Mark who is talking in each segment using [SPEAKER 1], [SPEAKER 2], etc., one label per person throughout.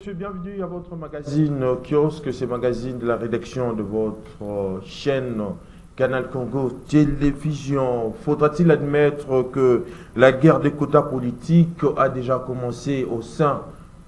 [SPEAKER 1] Monsieur, bienvenue à votre magazine Kiosque, c'est magazine de la rédaction de votre chaîne Canal Congo Télévision. Faudra-t-il admettre que la guerre des quotas politiques a déjà commencé au sein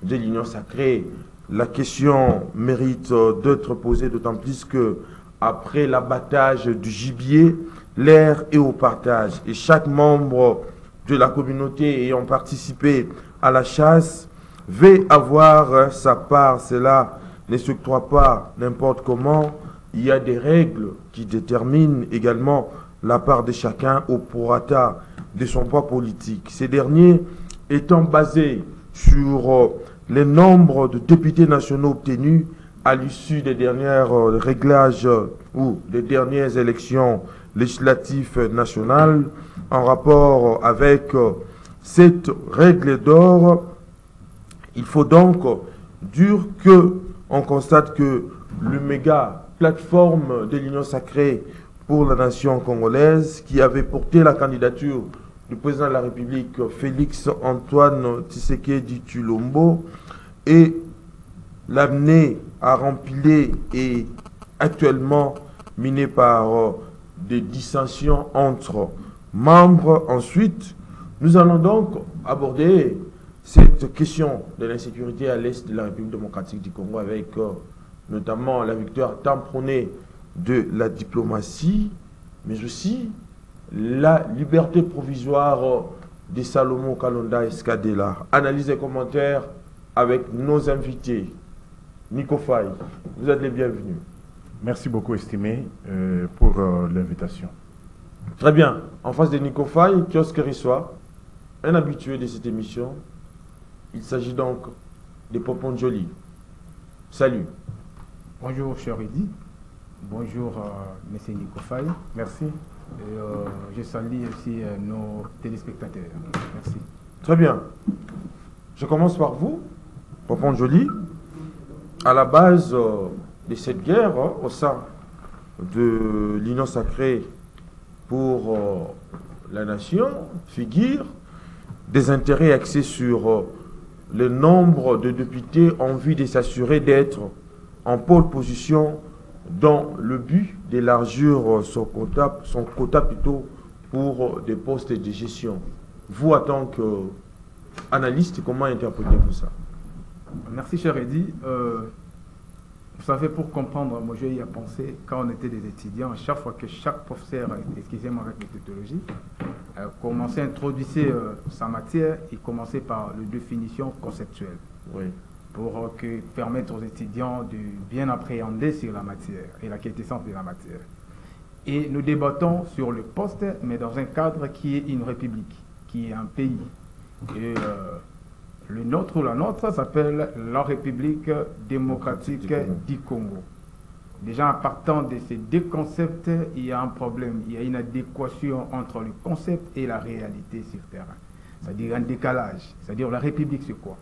[SPEAKER 1] de l'Union sacrée? La question mérite d'être posée, d'autant plus que après l'abattage du gibier, l'air est au partage. Et chaque membre de la communauté ayant participé à la chasse veut avoir sa part. Cela ne s'octroie pas n'importe comment. Il y a des règles qui déterminent également la part de chacun au prorata de son poids politique. Ces derniers étant basés sur le nombre de députés nationaux obtenus à l'issue des derniers réglages ou des dernières élections législatives nationales, en rapport avec cette règle d'or. Il faut donc dire que on constate que le méga plateforme de l'Union sacrée pour la nation congolaise, qui avait porté la candidature du président de la République Félix Antoine Tshisekedi Tshilombo, et l'amener à remplir et actuellement miné par des dissensions entre membres. Ensuite, nous allons donc aborder cette question de l'insécurité à l'est de la République démocratique du Congo avec notamment la victoire tant prônée de la diplomatie, mais aussi la liberté provisoire de Salomon Kalonda Escadela. Analyse et commentaires avec nos invités. Nico Faye, vous êtes les bienvenus.
[SPEAKER 2] Merci beaucoup, estimé, pour l'invitation.
[SPEAKER 1] Très bien. En face de Nico Faye, Kiosque Rissois, un habitué de cette émission. Il s'agit donc de Popon Joly. Salut.
[SPEAKER 3] Bonjour, cher Eddy. Bonjour, monsieur Nico Faye.
[SPEAKER 2] Merci.
[SPEAKER 3] Et, je salue aussi nos téléspectateurs. Merci.
[SPEAKER 1] Très bien. Je commence par vous, Popon Joly. À la base de cette guerre au sein de l'Union sacrée pour la nation figure des intérêts axés sur le nombre de députés en vue de s'assurer d'être en pole position dans le but d'élargir son quota plutôt pour des postes de gestion. Vous, en tant qu'analyste, comment interprétez-vous ça?
[SPEAKER 3] Merci, cher Eddy. Vous savez, pour comprendre, moi j'ai y à penser quand on était des étudiants, à chaque fois que chaque professeur, excusez-moi avec les tautologies, commençait à introduire sa matière, il commençait par la définition conceptuelle.
[SPEAKER 1] Oui.
[SPEAKER 3] Pour permettre aux étudiants de bien appréhender sur la matière et la quintessence de la matière. Et nous débattons sur le poste, mais dans un cadre qui est une république, qui est un pays. Et le nôtre ou la nôtre s'appelle la République démocratique du Congo. Déjà, en partant de ces deux concepts, il y a un problème, il y a une adéquation entre le concept et la réalité sur terrain. C'est-à-dire un décalage. C'est-à-dire la République, c'est quoi?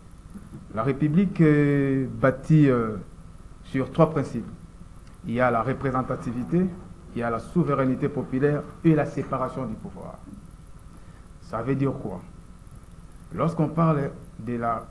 [SPEAKER 3] La République est bâtie sur trois principes. Il y a la représentativité, il y a la souveraineté populaire et la séparation du pouvoir. Ça veut dire quoi? Lorsqu'on parle de la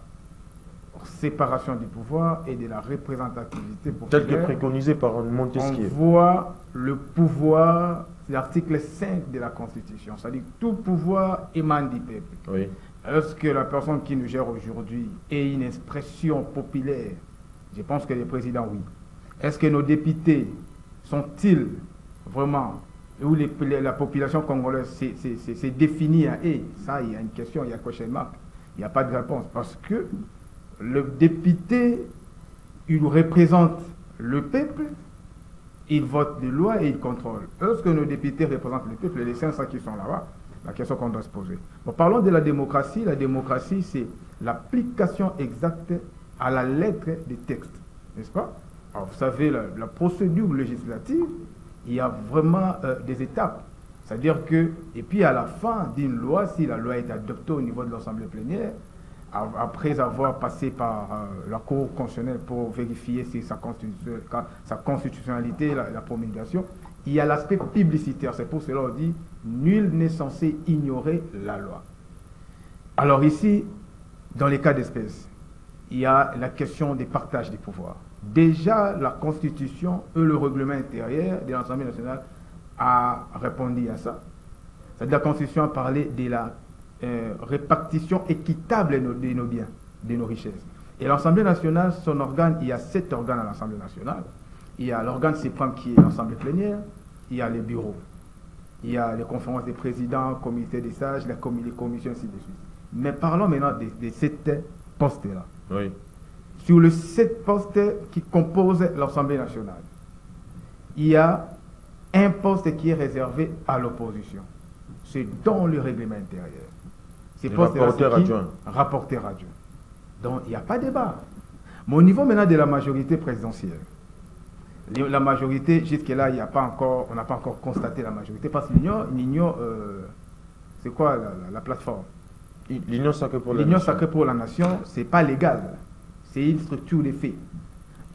[SPEAKER 3] séparation du pouvoir et de la représentativité populaire,
[SPEAKER 1] Tel que préconisé par Montesquieu,
[SPEAKER 3] on voit le pouvoir, l'article 5 de la Constitution, c'est-à-dire que tout pouvoir émane du peuple.
[SPEAKER 1] oui.
[SPEAKER 3] Est-ce que la personne qui nous gère aujourd'hui est une expression populaire? Je pense que le président, oui. Est-ce que nos députés sont-ils vraiment, où la population congolaise s'est définie à eux? Ça, il y a une question, il y a question marque. Il n'y a pas de réponse. Parce que le député, il représente le peuple, il vote des lois et il contrôle. Est-ce que nos députés représentent le peuple? Les 500 qui sont là-bas, la question qu'on doit se poser. Bon, parlons de la démocratie. La démocratie, c'est l'application exacte à la lettre des textes, n'est-ce pas? Alors, vous savez, la procédure législative, il y a vraiment des étapes. C'est-à-dire que, et puis à la fin d'une loi, si la loi est adoptée au niveau de l'Assemblée plénière, après avoir passé par la Cour constitutionnelle pour vérifier si sa constitutionnalité, la promulgation, il y a l'aspect publicitaire. C'est pour cela qu'on dit nul n'est censé ignorer la loi. Alors ici, dans les cas d'espèce, il y a la question des partages des pouvoirs. Déjà, la Constitution et le règlement intérieur de l'Assemblée nationale a répondu à ça. C'est-à-dire la Constitution a parlé de la répartition équitable de nos biens, de nos richesses. Et l'Assemblée nationale, son organe, il y a 7 organes à l'Assemblée nationale. Il y a l'organe suprême qui est l'Assemblée plénière, il y a les bureaux, il y a les conférences des présidents, comités des sages, les commissions, ainsi de suite. Mais parlons maintenant des 7 postes-là.
[SPEAKER 1] Oui.
[SPEAKER 3] Sur les 7 postes qui composent l'Assemblée nationale, il y a un poste qui est réservé à l'opposition. C'est dans le règlement intérieur. C'est
[SPEAKER 1] rapporteur adjoint.
[SPEAKER 3] Rapporteur adjoint. Donc, il n'y a pas de débat. Mais au niveau maintenant de la majorité présidentielle, la majorité, jusque-là, on n'a pas encore constaté la majorité, parce que l'Union, c'est quoi la plateforme?
[SPEAKER 1] L'Union sacrée pour la
[SPEAKER 3] L'Union
[SPEAKER 1] nation.
[SPEAKER 3] sacrée pour la nation, ce n'est pas légal. C'est une structure des faits.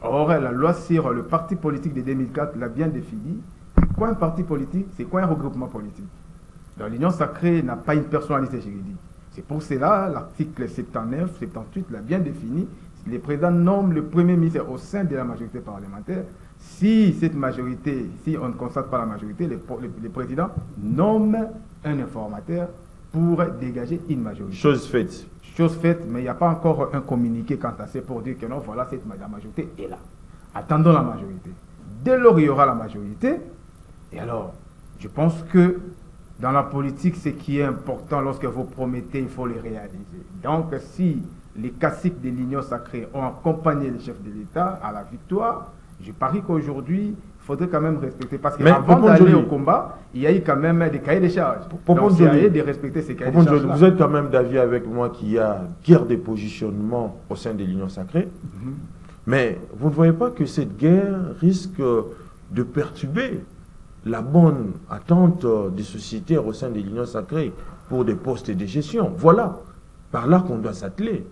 [SPEAKER 3] Or, la loi sur le parti politique de 2004 l'a bien défini. C'est quoi un parti politique? C'est quoi un regroupement politique? Donc, l'Union sacrée n'a pas une personnalité juridique. C'est pour cela, l'article 79, 78 l'a bien défini. Les présidents nomment le premier ministre au sein de la majorité parlementaire. Si cette majorité, si on ne constate pas la majorité, les présidents nomment un informateur pour dégager une majorité.
[SPEAKER 1] Chose faite.
[SPEAKER 3] Chose faite, mais il n'y a pas encore un communiqué quant à ça pour dire que non, voilà, la majorité est là. Attendons la majorité. Dès lors, il y aura la majorité. Et alors, je pense que dans la politique, ce qui est important, lorsque vous promettez, il faut les réaliser. Donc, si les caciques de l'Union sacrée ont accompagné les chefs de l'État à la victoire, je parie qu'aujourd'hui, il faudrait quand même respecter. Parce qu'avant d'aller au combat, il y a eu quand même des cahiers de charges. Donc, il y a eu de respecter ces cahiers de charges.
[SPEAKER 1] Vous êtes quand même d'avis avec moi qu'il y a guerre des positionnements au sein de l'Union sacrée. Mais vous ne voyez pas que cette guerre risque de perturber la bonne attente des sociétés au sein de l'Union sacrée pour des postes de gestion? Voilà, par là qu'on doit s'atteler.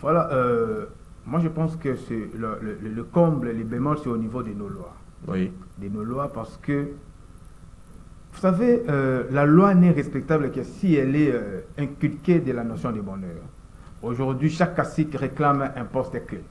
[SPEAKER 3] Voilà, moi je pense que c'est le comble, les bémols, c'est au niveau de nos lois.
[SPEAKER 1] Oui.
[SPEAKER 3] De nos lois, parce que, vous savez, la loi n'est respectable que si elle est inculquée de la notion de bonheur. Aujourd'hui, chaque cacique réclame un poste clé.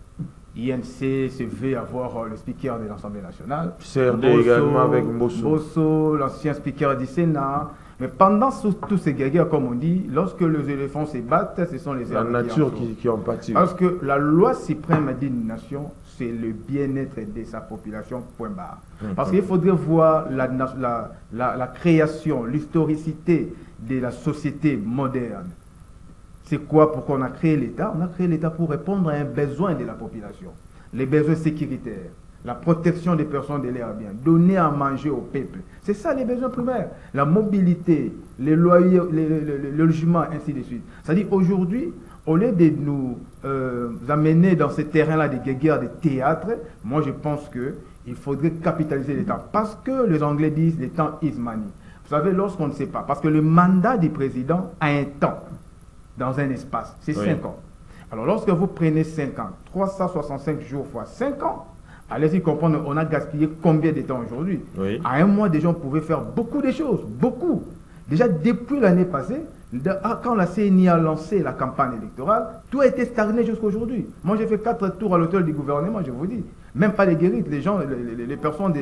[SPEAKER 3] INC se veut avoir le speaker de l'Assemblée nationale.
[SPEAKER 1] CRD également avec Mbosso.
[SPEAKER 3] Mbosso, l'ancien speaker du Sénat. Mais pendant tous ces guerres, comme on dit, lorsque les éléphants se battent, ce sont les
[SPEAKER 1] la nature qui en pâtit.
[SPEAKER 3] Parce que la loi suprême d'une nation, c'est le bien-être de sa population, point barre. Parce qu'il faudrait voir la création, l'historicité de la société moderne. C'est quoi? Pourquoi on a créé l'État? On a créé l'État pour répondre à un besoin de la population. Les besoins sécuritaires, la protection des personnes de leurs biens, donner à manger au peuple. C'est ça les besoins primaires. La mobilité, les loyers, le logement, ainsi de suite. C'est-à-dire aujourd'hui, au lieu de nous amener dans ces terrains-là des guerres, des théâtres, moi je pense qu'il faudrait capitaliser les temps. Parce que les Anglais disent le temps is money. Vous savez, lorsqu'on ne sait pas, parce que le mandat du président a un temps dans un espace, c'est 5 ans. Alors lorsque vous prenez 5 ans, 365 jours fois 5 ans, allez-y comprendre, on a gaspillé combien de temps aujourd'hui? À un mois, déjà, on pouvait faire beaucoup de choses, beaucoup. Déjà, depuis l'année passée, quand la CNI a lancé la campagne électorale, tout a été stagné jusqu'à aujourd'hui. Moi, j'ai fait 4 tours à l'hôtel du gouvernement, je vous dis. Même pas les guérites, les gens, les personnes,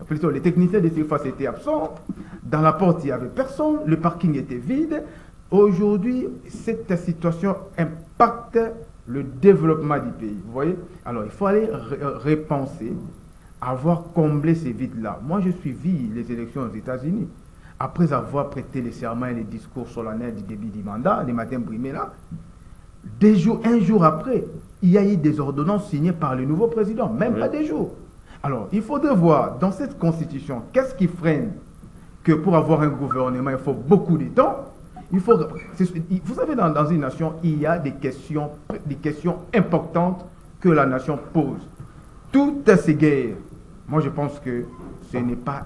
[SPEAKER 3] plutôt les techniciens des surfaces étaient absents. Dans la porte, il n'y avait personne, le parking était vide. Aujourd'hui, cette situation impacte le développement du pays. Vous voyez? Alors, il faut aller repenser, avoir comblé ces vides-là. Moi, j'ai suivi les élections aux États-Unis. Après avoir prêté les serments et les discours solennels du début du mandat, les matins brimés là, un jour après, il y a eu des ordonnances signées par le nouveau président, même pas des jours. Alors, il faudrait voir dans cette constitution, qu'est-ce qui freine que pour avoir un gouvernement, il faut beaucoup de temps. Vous savez, dans une nation, il y a des questions importantes que la nation pose. Toutes ces guerres, moi je pense que ce n'est pas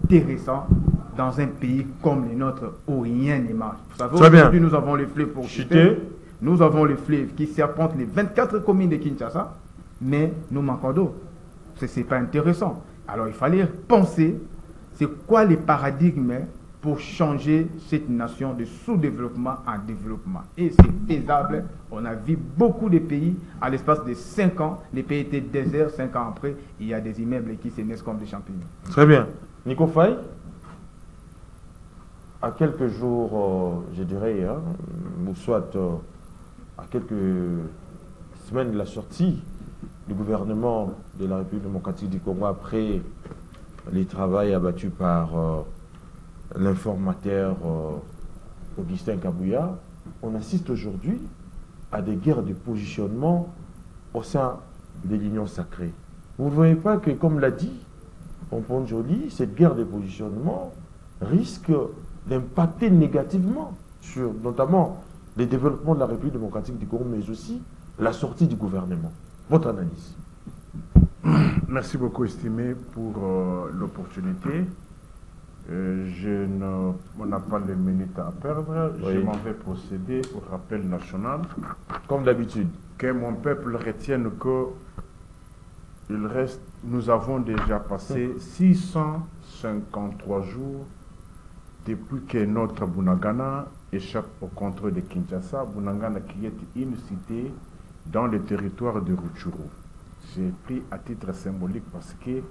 [SPEAKER 3] intéressant dans un pays comme le nôtre où rien ne marche. Vous savez, aujourd'hui nous avons les fleuves pour chuter. Nous avons les fleuves qui serpentent les 24 communes de Kinshasa, mais nous manquons d'eau. Ce n'est pas intéressant. Alors il fallait penser, c'est quoi les paradigmes pour changer cette nation de sous-développement en développement. Et c'est faisable. On a vu beaucoup de pays, à l'espace de 5 ans, les pays étaient déserts, 5 ans après, il y a des immeubles qui se naissent comme des champignons.
[SPEAKER 1] Très bien. Nico Faye, à quelques jours, je dirais, hein, ou soit à quelques semaines de la sortie du gouvernement de la République démocratique du Congo, après les travaux abattus par l'informateur Augustin Kabouya, on assiste aujourd'hui à des guerres de positionnement au sein de l'Union sacrée. Vous ne voyez pas que, comme l'a dit Pompon Joly, cette guerre de positionnement risque d'impacter négativement sur notamment les développements de la République démocratique du Congo, mais aussi la sortie du gouvernement. Votre analyse?
[SPEAKER 2] Merci beaucoup, estimé, pour l'opportunité. On n'a pas les minutes à perdre.
[SPEAKER 1] Oui.
[SPEAKER 2] Je m'en vais procéder au rappel national.
[SPEAKER 1] Comme d'habitude.
[SPEAKER 2] Que mon peuple retienne que nous avons déjà passé 653 jours depuis que notre Bunagana échappe au contrôle de Kinshasa. Bunagana qui est une cité dans le territoire de Rutshuru. J'ai pris à titre symbolique parce que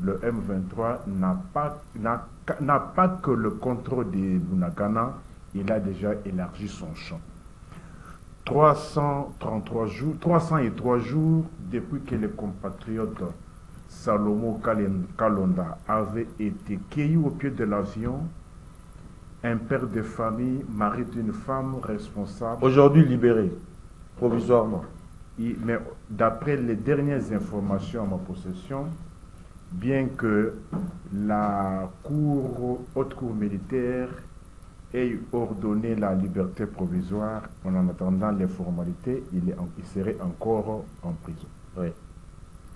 [SPEAKER 2] le M23 n'a pas que le contrôle de Bunagana, il a déjà élargi son champ. 303 jours depuis que les compatriotes Salomo Kalonda avait été cueilli au pied de l'avion, un père de famille, mari d'une femme responsable.
[SPEAKER 1] Aujourd'hui libéré, provisoirement.
[SPEAKER 2] Mais d'après les dernières informations à ma possession, bien que la haute cour militaire ait ordonné la liberté provisoire, en attendant les formalités, il serait encore en prison.
[SPEAKER 1] Oui.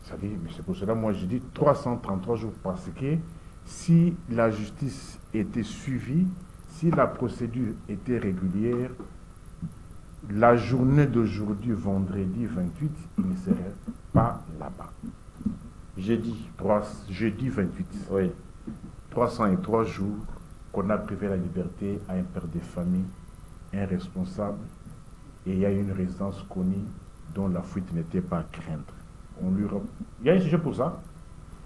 [SPEAKER 2] C'est pour cela, moi je dis 333 jours, parce que si la justice était suivie, si la procédure était régulière, la journée d'aujourd'hui, vendredi 28, il ne serait pas là-bas. Jeudi 28.
[SPEAKER 1] Oui.
[SPEAKER 2] 303 jours qu'on a privé la liberté à un père de famille, un responsable, et il y a une résidence connue dont la fuite n'était pas à craindre. Il y a un sujet pour ça.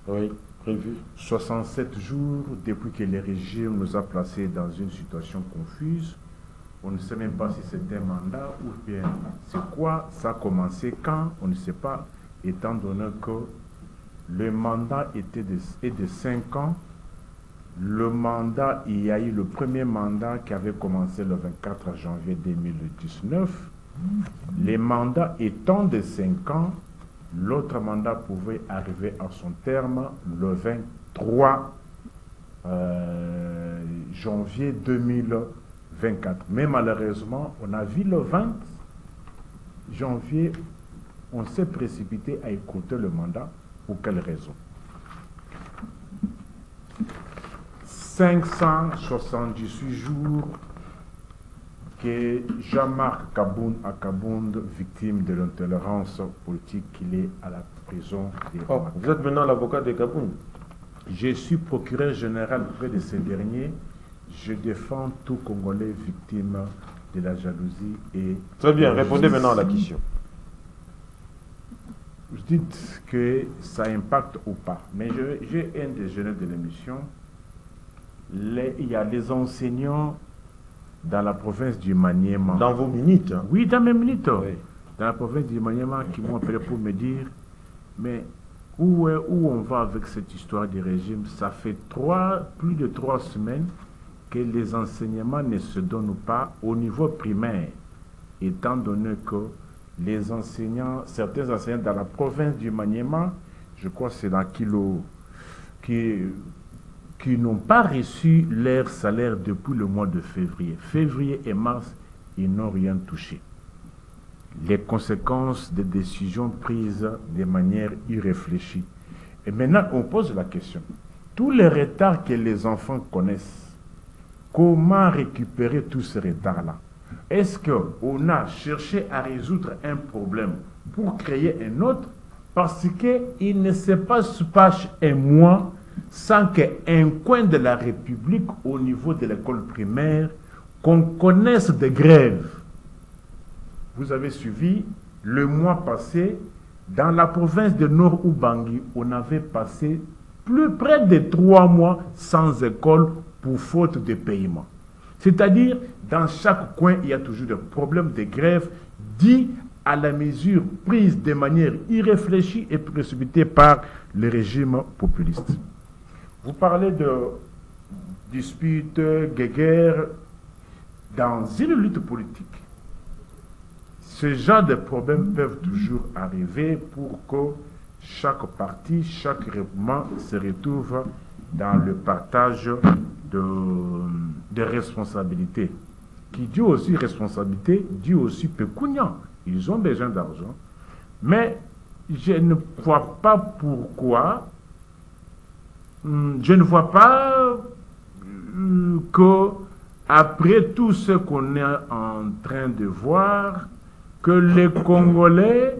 [SPEAKER 1] Oui, prévu.
[SPEAKER 2] 67 jours depuis que le régime nous a placés dans une situation confuse. On ne sait même pas si c'était un mandat ou bien c'est quoi, ça a commencé quand, on ne sait pas, étant donné que le mandat est de 5 ans. Le mandat, il y a eu le premier mandat qui avait commencé le 24 janvier 2019. Les mandats étant de 5 ans, l'autre mandat pouvait arriver à son terme le 23 janvier 2024. Mais malheureusement, on a vu le 20 janvier, on s'est précipité à écouter le mandat. Pour quelle raison? 578 jours que Jean-Marc Kabound, victime de l'intolérance politique, qu'il est à la prison.
[SPEAKER 1] Oh, vous êtes maintenant l'avocat de Kabound?
[SPEAKER 2] Je suis procureur général près de ces derniers. Je défends tout Congolais victime de la jalousie et...
[SPEAKER 1] Très bien, répondez maintenant à la question.
[SPEAKER 2] Vous dites que ça impacte ou pas. Mais j'ai un déjeuner de l'émission. Il y a les enseignants dans la province du Maniema.
[SPEAKER 1] Dans vos minutes, hein?
[SPEAKER 2] Oui, dans mes minutes.
[SPEAKER 1] Oui.
[SPEAKER 2] Dans la province du Maniema, qui m'ont appelé pour me dire, mais où on va avec cette histoire du régime? Ça fait plus de 3 semaines que les enseignements ne se donnent pas au niveau primaire, étant donné que les enseignants, certains enseignants dans la province du Maniema, je crois que c'est dans Kilo, qui n'ont pas reçu leur salaire depuis le mois de février. Février et mars, ils n'ont rien touché. Les conséquences des décisions prises de manière irréfléchie. Et maintenant, on pose la question. Tous les retards que les enfants connaissent, comment récupérer tous ces retards-là? Est-ce qu'on a cherché à résoudre un problème pour créer un autre? Parce qu'il ne se passe pas un mois sans qu'un coin de la République, au niveau de l'école primaire, qu'on connaisse des grèves. Vous avez suivi, le mois passé, dans la province de Nord-Ubangi, on avait passé plus près de 3 mois sans école pour faute de paiement. C'est-à-dire, dans chaque coin, il y a toujours des problèmes de grève dits à la mesure prise de manière irréfléchie et précipitée par le régime populiste. Vous parlez de disputes, de guerres dans une lutte politique. Ce genre de problèmes peuvent toujours arriver pour que chaque parti, chaque groupement se retrouve dans le partage de responsabilités. Qui dit aussi responsabilité, dit aussi pécuniaire. Ils ont besoin d'argent. Mais je ne vois pas pourquoi, je ne vois pas que après tout ce qu'on est en train de voir, que les Congolais,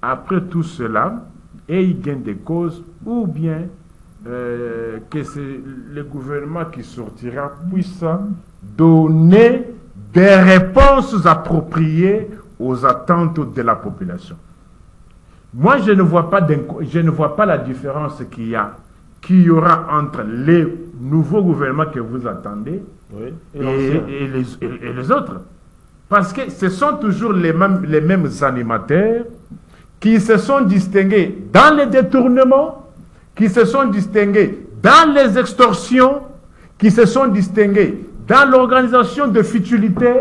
[SPEAKER 2] après tout cela, aient gain de cause, ou bien que c'est le gouvernement qui sortira puisse donner des réponses appropriées aux attentes de la population. Moi, je ne vois pas la différence qu'il y aura entre les nouveaux gouvernements que vous attendez, oui, et les autres. Parce que ce sont toujours les mêmes animateurs qui se sont distingués dans les détournements, qui se sont distingués dans les extorsions, qui se sont distingués dans l'organisation de futilité,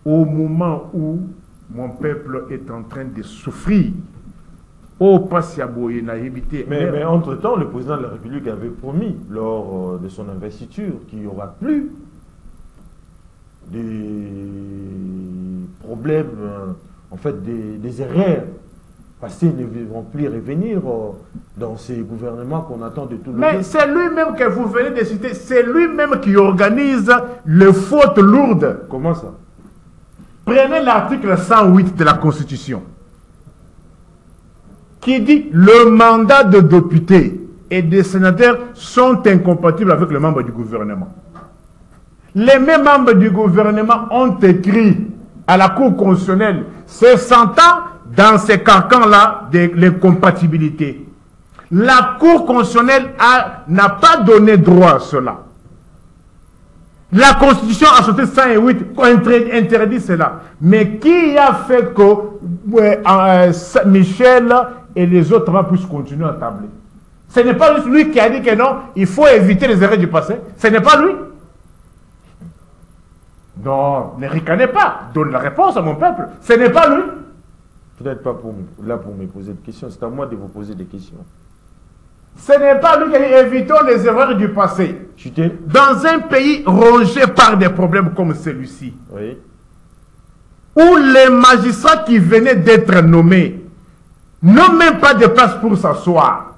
[SPEAKER 2] au moment où mon peuple est en train de souffrir.
[SPEAKER 1] Mais entre-temps, le président de la République avait promis, lors de son investiture, qu'il n'y aura plus des problèmes, en fait, des erreurs passées ne vont plus revenir dans ces gouvernements qu'on attend de tout le monde.
[SPEAKER 2] Mais c'est lui-même que vous venez de citer, c'est lui-même qui organise les fautes lourdes.
[SPEAKER 1] Comment ça?
[SPEAKER 2] Prenez l'article 108 de la Constitution, qui dit le mandat de député et de sénateur sont incompatibles avec les membres du gouvernement. Les mêmes membres du gouvernement ont écrit à la Cour constitutionnelle se sentant dans ces carcans-là de l'incompatibilité. La Cour constitutionnelle n'a pas donné droit à cela. La Constitution a sorti 108 interdit cela. Mais qui a fait que Michel et les autres puissent continuer à tabler? Ce n'est pas lui qui a dit que non, il faut éviter les erreurs du passé. Ce n'est pas lui. Non, ne ricanez pas. Donne la réponse à mon peuple. Ce n'est pas lui.
[SPEAKER 1] Vous n'êtes pas là pour me poser des questions. C'est à moi de vous poser des questions.
[SPEAKER 2] Ce n'est pas lui qui a dit évitons les erreurs du passé. Dans un pays rongé par des problèmes comme celui-ci,
[SPEAKER 1] oui,
[SPEAKER 2] où les magistrats qui venaient d'être nommés n'ont même pas de place pour s'asseoir.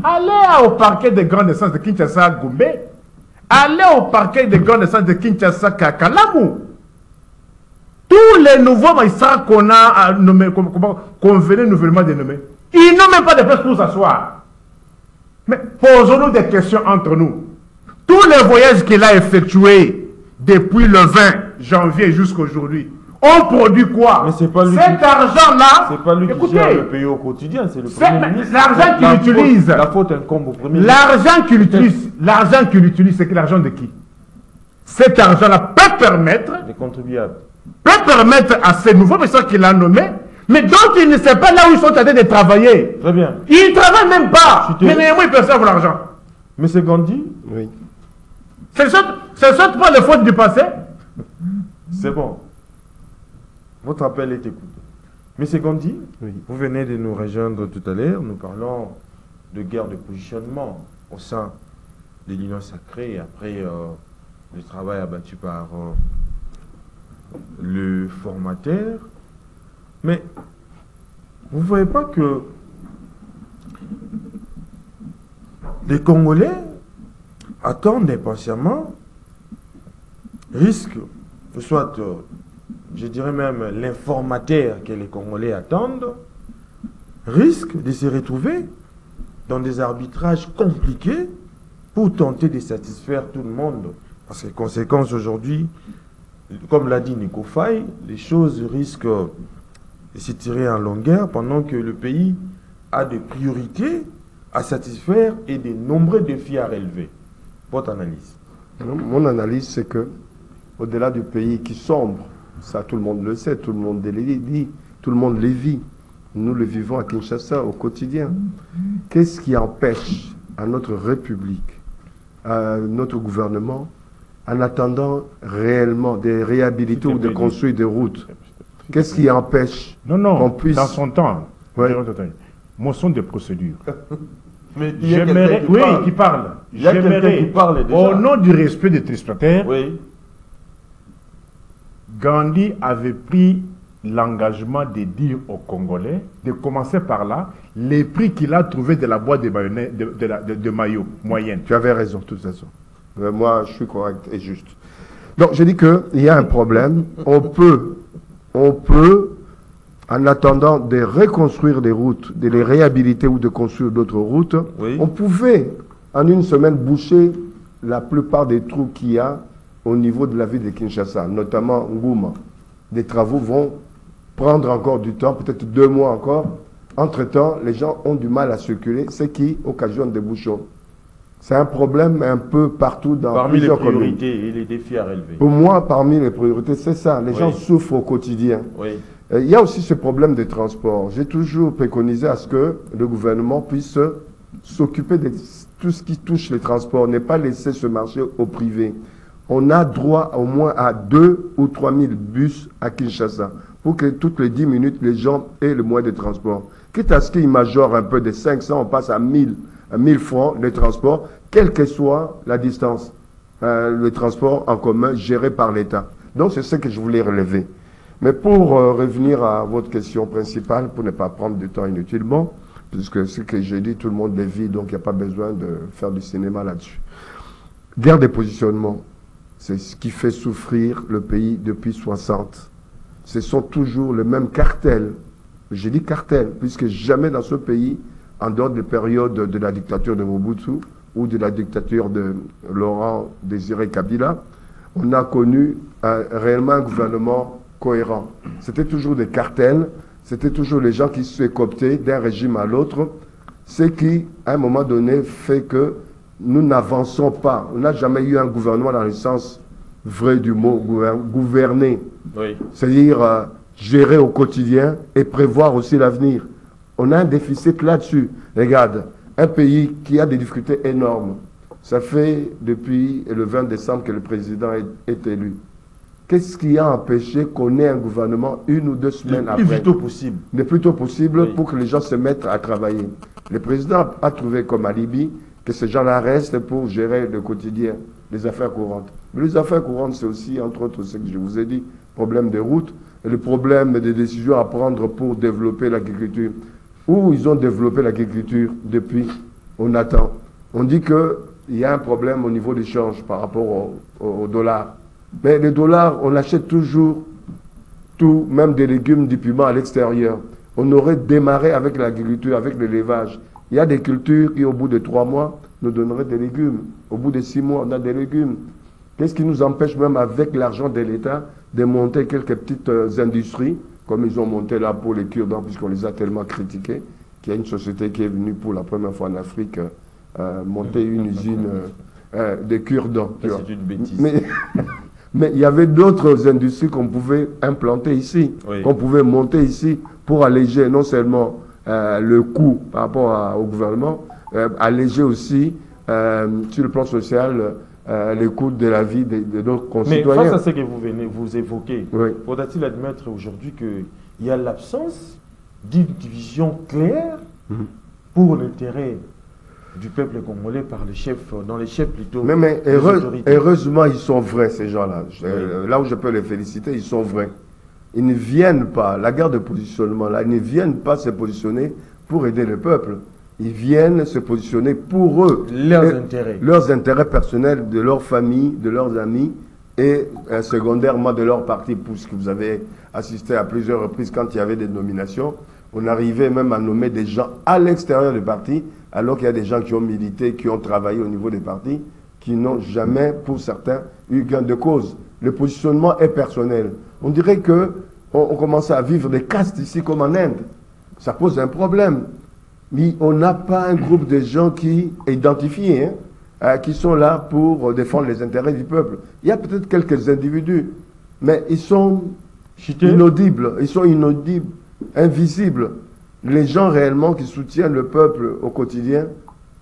[SPEAKER 2] Allez au parquet de grande instance de Kinshasa Gombe. Allez au parquet de grande instance de Kinshasa Kakalamou. Tous les nouveaux magistrats qu'on a nommés, qu'on venait nouvellement de nommer, ils n'ont même pas de place pour s'asseoir. Mais posons-nous des questions entre nous. Tous les voyages qu'il a effectués depuis le 20 janvier jusqu'à aujourd'hui ont produit quoi?
[SPEAKER 1] Mais c'est pas lui.
[SPEAKER 2] Cet argent-là,
[SPEAKER 1] c'est pas lui qui gère le pays au quotidien, c'est le Premier ministre.
[SPEAKER 2] L'argent qu'il utilise.
[SPEAKER 1] La faute incombe au Premier ministre.
[SPEAKER 2] L'argent qu'il utilise, c'est l'argent de qui? Cet argent-là peut permettre.
[SPEAKER 1] Des contribuables.
[SPEAKER 2] Peut permettre à ces nouveaux personnes qu'il a nommés, mais dont il ne sait pas là où ils sont en train de travailler.
[SPEAKER 1] Très bien.
[SPEAKER 2] Ils ne travaillent même pas. Mais néanmoins, ils perçoivent l'argent.
[SPEAKER 1] Monsieur Gandhi?
[SPEAKER 2] Oui. Ce ne sont pas les fautes du passé?
[SPEAKER 1] C'est bon. Votre appel est écouté. Monsieur Gandhi, oui, vous venez de nous rejoindre tout à l'heure. Nous parlons de guerre de positionnement au sein de l'Union sacrée après le travail abattu par le formateur. Mais vous ne voyez pas que les Congolais attendent impatiemment, risquent, soit, je dirais même l'informateur que les Congolais attendent, risquent de se retrouver dans des arbitrages compliqués pour tenter de satisfaire tout le monde. Parce que les conséquences aujourd'hui, comme l'a dit Nico Faye, les choses risquent de s'étirer en longueur pendant que le pays a des priorités à satisfaire et de nombreux défis à relever. Votre analyse?
[SPEAKER 4] Mon analyse, c'est que au-delà du pays qui sombre, ça tout le monde le sait, tout le monde le dit, tout le monde le vit. Nous le vivons à Kinshasa au quotidien. Qu'est-ce qui empêche à notre République, à notre gouvernement, en attendant réellement de réhabiliter ou de construire des routes? Qu'est-ce qui empêche qu'on puisse...
[SPEAKER 2] Dans son temps,
[SPEAKER 4] Ouais.
[SPEAKER 2] motion de procédure.
[SPEAKER 1] Mais il y a quelqu'un qui
[SPEAKER 2] Oui,
[SPEAKER 1] parle.
[SPEAKER 2] qui parle.
[SPEAKER 1] Il y a quelqu'un qui parle déjà.
[SPEAKER 2] Au nom du respect des téléspectateurs,
[SPEAKER 1] Oui.
[SPEAKER 2] Gandhi avait pris l'engagement de dire aux Congolais, de commencer par là, les prix qu'il a trouvés de la boîte de mayonnaise, de maillot moyenne.
[SPEAKER 4] Tu avais raison, de toute façon. Moi, je suis correct et juste. Donc, je dis qu'il y a un problème. On peut, en attendant de reconstruire des routes, de les réhabiliter ou de construire d'autres routes,
[SPEAKER 1] Oui.
[SPEAKER 4] on pouvait, en une semaine, boucher la plupart des trous qu'il y a au niveau de la ville de Kinshasa, notamment Ngouma. Des travaux vont prendre encore du temps, peut-être 2 mois encore. Entre-temps, les gens ont du mal à circuler, ce qui occasionne des bouchons. C'est un problème un peu partout dans
[SPEAKER 1] Parmi les
[SPEAKER 4] plusieurs communes.
[SPEAKER 1] priorités et les défis à relever.
[SPEAKER 4] Pour moi, parmi les priorités, c'est ça. Les
[SPEAKER 1] Oui.
[SPEAKER 4] gens souffrent au quotidien.
[SPEAKER 1] Oui.
[SPEAKER 4] Il y a aussi ce problème des transports. J'ai toujours préconisé à ce que le gouvernement puisse s'occuper de tout ce qui touche les transports, ne pas laisser ce marché au privé. On a droit au moins à 2 ou 3 000 bus à Kinshasa pour que toutes les 10 minutes, les gens aient le moyen de transport. Quitte à ce qu'ils majorent un peu de 500, on passe à 1000 francs de transport, quelle que soit la distance, le transport en commun géré par l'État. Donc c'est ce que je voulais relever. Mais pour revenir à votre question principale, pour ne pas prendre du temps inutilement, puisque ce que j'ai dit, tout le monde le vit, donc il n'y a pas besoin de faire du cinéma là-dessus. Guerre des positionnements, c'est ce qui fait souffrir le pays depuis 60. Ce sont toujours les mêmes cartels. J'ai dit cartels, puisque jamais dans ce pays, en dehors des périodes de la dictature de Mobutu ou de la dictature de Laurent Désiré Kabila, on a connu réellement un gouvernement cohérent. C'était toujours des cartels, c'était toujours les gens qui se cooptaient d'un régime à l'autre, ce qui, à un moment donné, fait que nous n'avançons pas. On n'a jamais eu un gouvernement dans le sens vrai du mot, gouverner.
[SPEAKER 1] Oui.
[SPEAKER 4] C'est-à-dire gérer au quotidien et prévoir aussi l'avenir. On a un déficit là-dessus. Regarde, un pays qui a des difficultés énormes. Ça fait depuis le 20 décembre que le président est élu. Qu'est-ce qui a empêché qu'on ait un gouvernement 1 ou 2 semaines après?
[SPEAKER 1] Le plus tôt possible.
[SPEAKER 4] Le plus tôt possible,
[SPEAKER 1] Oui.
[SPEAKER 4] pour que les gens se mettent à travailler. Le président a trouvé comme alibi que ces gens-là restent pour gérer le quotidien, les affaires courantes. Mais les affaires courantes, c'est aussi, entre autres, ce que je vous ai dit, problème des routes, et le problème des décisions à prendre pour développer l'agriculture. Où ils ont développé l'agriculture depuis, on attend. On dit qu'il y a un problème au niveau du change par rapport au dollar. Mais le dollar, on achète toujours tout, même des légumes, du piment à l'extérieur. On aurait démarré avec l'agriculture, avec l'élevage. Il y a des cultures qui, au bout de 3 mois, nous donneraient des légumes. Au bout de 6 mois, on a des légumes. Qu'est-ce qui nous empêche, même avec l'argent de l'État, de monter quelques petites industries, comme ils ont monté là pour les cure-dents, puisqu'on les a tellement critiqués, qu'il y a une société qui est venue pour la première fois en Afrique monter une usine de cure-dents.
[SPEAKER 1] C'est une bêtise.
[SPEAKER 4] Mais il y avait d'autres industries qu'on pouvait implanter ici,
[SPEAKER 1] Oui.
[SPEAKER 4] qu'on pouvait monter ici pour alléger non seulement le coût par rapport au gouvernement, alléger aussi sur le plan social les coûts de la vie de nos
[SPEAKER 1] Mais
[SPEAKER 4] concitoyens.
[SPEAKER 1] face à ce que vous venez vous évoquer,
[SPEAKER 4] Oui.
[SPEAKER 1] faudra-t-il admettre aujourd'hui qu'il y a l'absence d'une division claire pour l'intérêt du peuple congolais par les chefs, dans les chefs plutôt
[SPEAKER 4] Mais
[SPEAKER 1] des autorités.
[SPEAKER 4] heureusement, ils sont vrais, ces gens-là. Là où je peux les féliciter, ils sont vrais. Ils ne viennent pas, la guerre de positionnement, là, ils ne viennent pas se positionner pour aider le peuple. Ils viennent se positionner pour eux.
[SPEAKER 1] Leurs intérêts.
[SPEAKER 4] Leurs intérêts personnels, de leur famille, de leurs amis, et secondairement de leur parti, puisque vous avez assisté à plusieurs reprises quand il y avait des nominations, on arrivait même à nommer des gens à l'extérieur du parti, alors qu'il y a des gens qui ont milité, qui ont travaillé au niveau des partis, qui n'ont jamais, pour certains, eu gain de cause. Le positionnement est personnel. On dirait qu'on commence à vivre des castes ici comme en Inde. Ça pose un problème. Mais on n'a pas un groupe de gens qui identifiés, qui sont là pour défendre les intérêts du peuple. Il y a peut-être quelques individus, mais ils sont inaudibles, invisibles. Les gens réellement qui soutiennent le peuple au quotidien,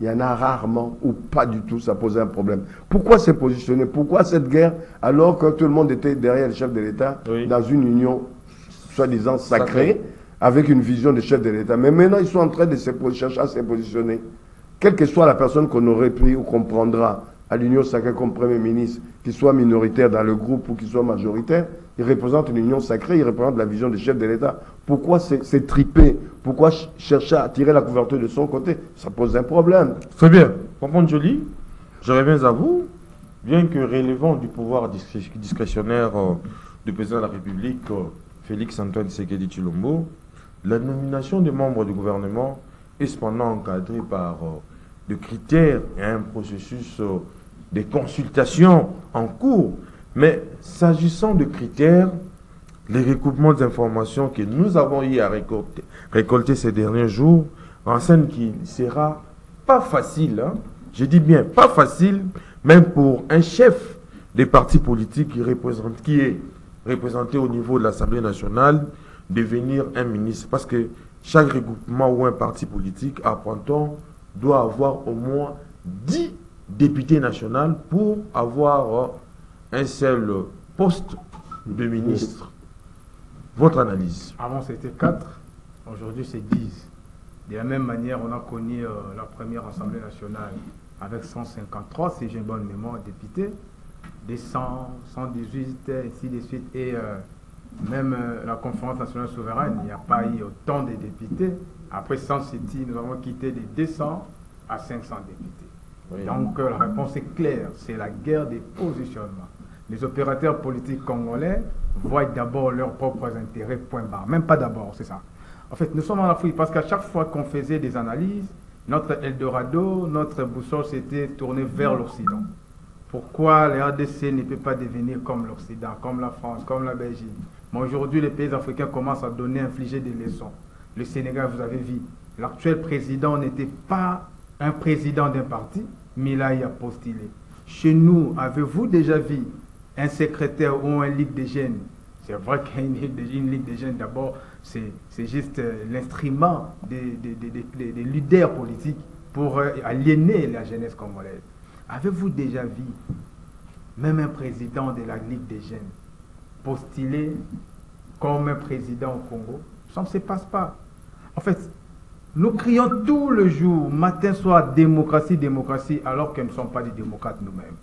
[SPEAKER 4] il y en a rarement ou pas du tout, ça pose un problème. Pourquoi se positionner? Pourquoi cette guerre alors que tout le monde était derrière le chef de l'État dans une union soi-disant sacrée, avec une vision de chef de l'État? Mais maintenant, ils sont en train de chercher à se positionner. Quelle que soit la personne qu'on aurait pris ou qu'on prendra à l'union sacrée comme Premier ministre, qu'il soit minoritaire dans le groupe ou qu'il soit majoritaire, il représente une union sacrée, il représente la vision du chef de l'État. Pourquoi c'est triper? Pourquoi chercher à tirer la couverture de son côté? Ça pose un problème.
[SPEAKER 1] Très bien. Comprendre Joly, je reviens à vous. Bien que relevant du pouvoir discrétionnaire du président de la République, Félix-Antoine Tshisekedi Tshilombo, la nomination des membres du gouvernement est cependant encadrée par des critères et un processus de consultation en cours. Mais s'agissant de critères, les recoupements d'informations que nous avons eu à récolter ces derniers jours renseignent qu'il ne sera pas facile, hein, je dis bien pas facile, même pour un chef des partis politiques qui est représenté au niveau de l'Assemblée nationale, devenir un ministre. Parce que chaque regroupement ou un parti politique, apprend-on, doit avoir au moins 10 députés nationaux pour avoir un seul poste de ministre. Votre analyse?
[SPEAKER 3] Avant, c'était 4. Aujourd'hui, c'est 10. De la même manière, on a connu la première Assemblée nationale avec 153, si j'ai une bonne mémoire, députés, des 100, 118, ainsi de suite. Et même la conférence nationale souveraine, il n'y a pas eu autant de députés. Après Sun City, nous avons quitté de 200 à 500 députés. Oui. Donc la réponse est claire, c'est la guerre des positionnements. Les opérateurs politiques congolais voient d'abord leurs propres intérêts, point barre. Même pas d'abord, c'est ça. En fait, nous sommes en Afrique parce qu'à chaque fois qu'on faisait des analyses, notre Eldorado, notre boussole s'était tournée vers l'Occident. Pourquoi les RDC ne peut pas devenir comme l'Occident, comme la France, comme la Belgique? Mais aujourd'hui, les pays africains commencent à infliger des leçons. Le Sénégal, vous avez vu, l'actuel président n'était pas un président d'un parti, mais là, il a postulé. Chez nous, avez-vous déjà vu un secrétaire ou un ligue des jeunes? C'est vrai qu'il y a une ligue des jeunes, d'abord, c'est juste l'instrument des leaders politiques pour aliéner la jeunesse congolaise. Avez-vous déjà vu même un président de la Ligue des jeunes postuler comme un président au Congo? Ça ne se passe pas. En fait, nous crions tout le jour, matin, soir, démocratie, démocratie, alors que nous ne sommes pas des démocrates nous-mêmes.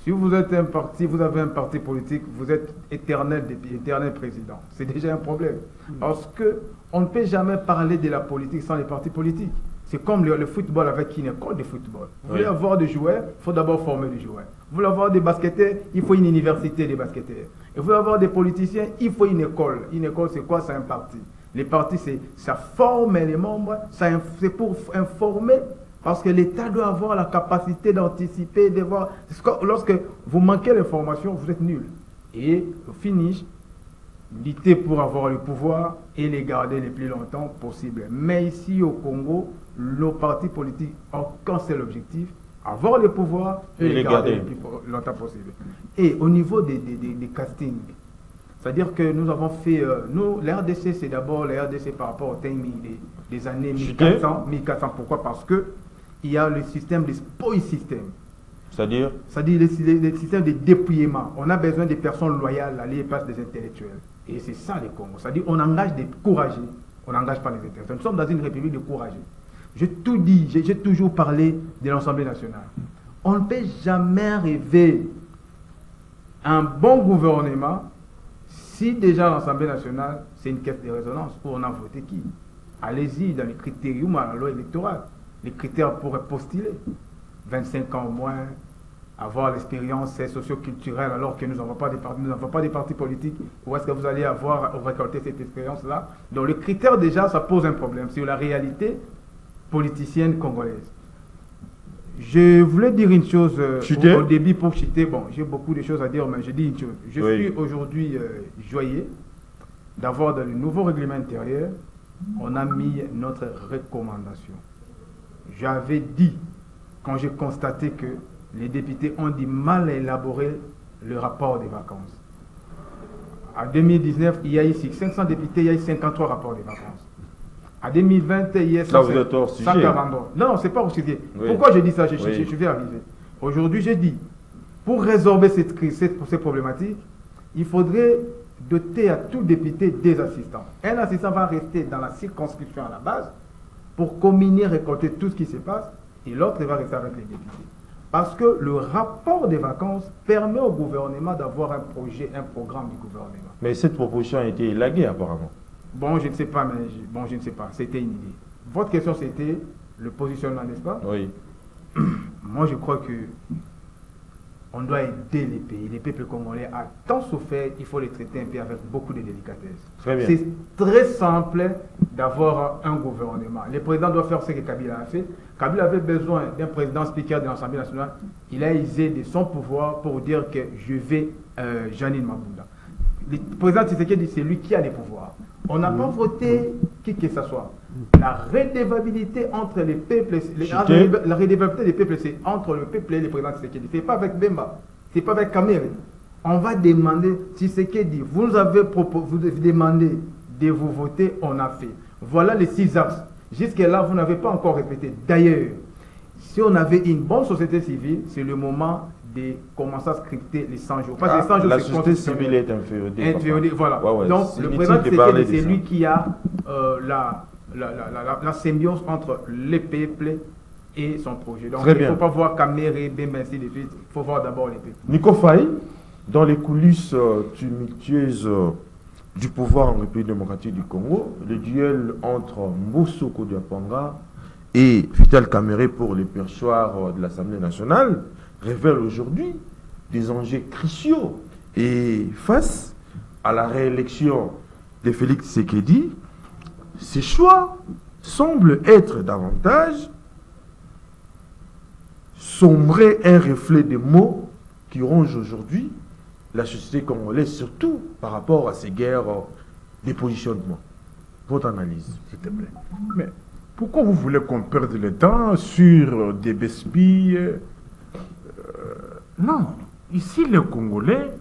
[SPEAKER 3] Si vous êtes un parti, vous avez un parti politique, vous êtes éternel président. C'est déjà un problème. Parce qu'on ne peut jamais parler de la politique sans les partis politiques. C'est comme le football avec une école de football. Vous voulez avoir des joueurs, il faut d'abord former des joueurs. Vous voulez avoir des basketteurs, il faut une université des basketteurs. Et vous voulez avoir des politiciens, il faut une école. Une école, c'est quoi? C'est un parti. Les partis, ça forme les membres, c'est pour informer, parce que l'État doit avoir la capacité d'anticiper, de voir. Lorsque vous manquez l'information, vous êtes nul. Et au finish, lutter pour avoir le pouvoir et les garder le plus longtemps possible. Mais ici au Congo, nos partis politiques ont qu'un seul objectif, avoir le pouvoir et les garder le plus longtemps possible. Et au niveau des castings, c'est-à-dire que nous avons fait, la RDC, c'est d'abord la RDC par rapport au timing des années 1400. Pourquoi? Parce qu'il y a le système de spoil system.
[SPEAKER 1] C'est-à-dire
[SPEAKER 3] le système de dépouillement. On a besoin des personnes loyales, aller passer des intellectuels. Et c'est ça le Congo. C'est-à-dire qu'on engage des courageux, on n'engage pas les intellectuels. Nous sommes dans une république de courageux. J'ai tout dit, j'ai toujours parlé de l'Assemblée nationale. On ne peut jamais rêver un bon gouvernement si déjà l'Assemblée nationale, c'est une caisse de résonance où on a voté qui? Allez-y dans les critériums à la loi électorale. Les critères pour postuler. 25 ans au moins, avoir l'expérience socio-culturelle alors que nous n'avons pas des partis politiques? Où est-ce que vous allez récolter cette expérience-là? Donc le critère déjà, ça pose un problème sur la réalité politicienne congolaise. Je voulais dire une chose au début pour citer. Bon, j'ai beaucoup de choses à dire, mais je dis une chose. Je suis aujourd'hui joyeux d'avoir dans le nouveau règlement intérieur, on a mis notre recommandation. J'avais dit, quand j'ai constaté que les députés ont du mal à élaborer le rapport des vacances. En 2019, il y a eu 500 députés, il y a eu 53 rapports des vacances. En 2020, il y a 140. Non, c'est pas au sujet. Oui. Pourquoi je dis ça? Je vais arriver. Aujourd'hui, j'ai dit, pour résorber cette crise, ces problématiques, il faudrait doter à tout député des assistants. Un assistant va rester dans la circonscription à la base pour combiner, récolter tout ce qui se passe, et l'autre va rester avec les députés. Parce que le rapport des vacances permet au gouvernement d'avoir un projet, un programme du gouvernement.
[SPEAKER 1] Mais cette proposition a été élaguée apparemment.
[SPEAKER 3] Bon, je ne sais pas, je ne sais pas. C'était une idée. Votre question, c'était le positionnement, n'est-ce pas?
[SPEAKER 1] Oui.
[SPEAKER 3] Moi, je crois que on doit aider les pays. Les peuples congolais a tant souffert, il faut les traiter un peu avec beaucoup de délicatesse.
[SPEAKER 1] Très bien.
[SPEAKER 3] C'est très simple d'avoir un gouvernement. Le président doit faire ce que Kabila a fait. Kabila avait besoin d'un président speaker de l'Assemblée nationale. Il a usé de son pouvoir pour dire que je vais Janine Mabunda. Le président Tshisekedi, c'est lui qui a les pouvoirs. On n'a pas voté qui que ce soit. La redevabilité entre les peuples, la redevabilité des peuples, c'est entre le peuple et le président Tshisekedi. Ce n'est pas avec Bemba, ce n'est pas avec Kamere. On va demander, Tshisekedi, vous nous avez demandé de vous voter, on a fait. Voilà les 6 axes. Jusque-là, vous n'avez pas encore répété. D'ailleurs, si on avait une bonne société civile, c'est le moment de commencer à scripter les 100 jours. Parce que les 100 jours,
[SPEAKER 1] la société civile est inféodée.
[SPEAKER 3] Voilà.
[SPEAKER 1] Ouais,
[SPEAKER 3] donc, le président Tshisekedi, c'est lui qui a la symbiose entre les peuples et son projet. Donc, il ne faut pas voir Kamere, Bemba, ainsi de suite. Il faut voir d'abord les peuples.
[SPEAKER 1] Nico Faye, dans les coulisses tumultueuses du pouvoir en République démocratique du Congo, le duel entre Mbosso Kodiapanga et Vital Kamerhe pour les perchoirs de l'Assemblée nationale révèle aujourd'hui des enjeux cruciaux. Et face à la réélection de Félix Tshisekedi, ces choix semblent être davantage sombrer un reflet des mots qui rongent aujourd'hui la société congolaise, surtout par rapport à ces guerres de positionnement. Votre analyse, s'il te plaît.
[SPEAKER 2] Mais pourquoi vous voulez qu'on perde le temps sur des besbilles? Non, ici les Congolais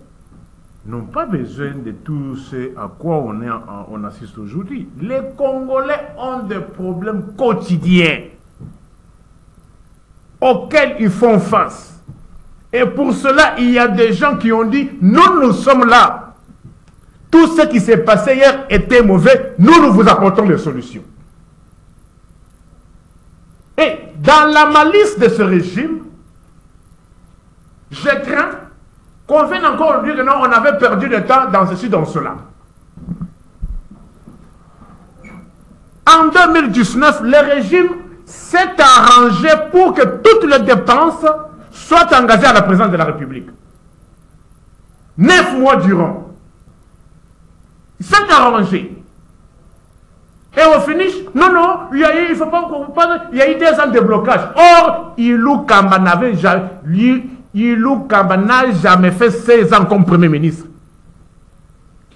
[SPEAKER 2] n'ont pas besoin de tout ce à quoi on assiste aujourd'hui. Les Congolais ont des problèmes quotidiens auxquels ils font face. Et pour cela, il y a des gens qui ont dit, nous sommes là. Tout ce qui s'est passé hier était mauvais, nous vous apportons des solutions. Et dans la malice de ce régime, je crains qu'on vienne encore dire que non, on avait perdu le temps dans ceci, dans cela. En 2019, le régime s'est arrangé pour que toutes les dépenses soient engagées à la présidence de la République. 9 mois durant. Il s'est arrangé. Et au finish, non, il y a eu, il faut pas qu'on parle, il y a eu 2 ans de blocage. Or, Ilou Kamba n'a jamais fait 16 ans comme Premier ministre.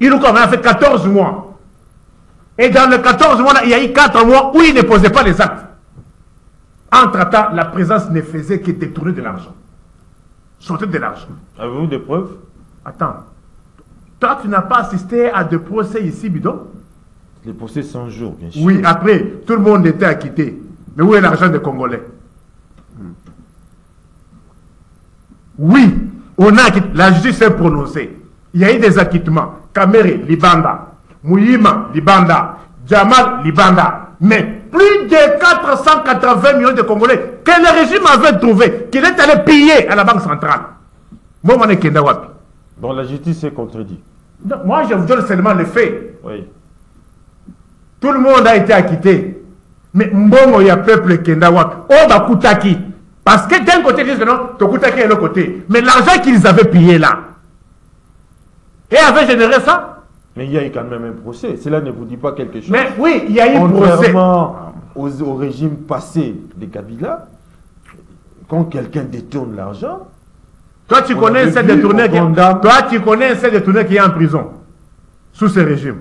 [SPEAKER 2] Ilou Kamba a fait 14 mois. Et dans les 14 mois, il y a eu 4 mois où il ne posait pas les actes. Entre-temps, la présence ne faisait que détourner de l'argent. Sortir de l'argent.
[SPEAKER 1] Avez-vous des preuves?
[SPEAKER 2] Attends. Toi, tu n'as pas assisté à des procès ici, bidon?
[SPEAKER 1] Les procès 100 jours, bien sûr.
[SPEAKER 2] Oui, après, tout le monde était acquitté. Mais où est l'argent des Congolais? Oui, on a acquitté. La justice s'est prononcée. Il y a eu des acquittements. Kamere, Libanda. Mouyima, Libanda. Jamal, Libanda. Mais plus de 480 millions de Congolais que le régime avait trouvé, qu'il est allé piller à la Banque centrale. Moi, on est Kendawapi.
[SPEAKER 1] Donc la justice est contredite.
[SPEAKER 2] Moi, je vous donne seulement les faits.
[SPEAKER 1] Oui.
[SPEAKER 2] Tout le monde a été acquitté. Mais Mbongo, il y a peuple Kendawapi. Oba Koutaki. Parce que d'un côté, ils disent que non, Tokutaki est de l'autre côté. Mais l'argent qu'ils avaient payé là, et avait généré ça.
[SPEAKER 1] Mais il y a eu quand même un procès. Cela ne vous dit pas quelque chose.
[SPEAKER 2] Mais oui, il y a eu un procès.
[SPEAKER 1] Contrairement au régime passé des Kabila, quand quelqu'un détourne l'argent,
[SPEAKER 2] toi tu connais un seul détourneur qui est en prison sous ce régime.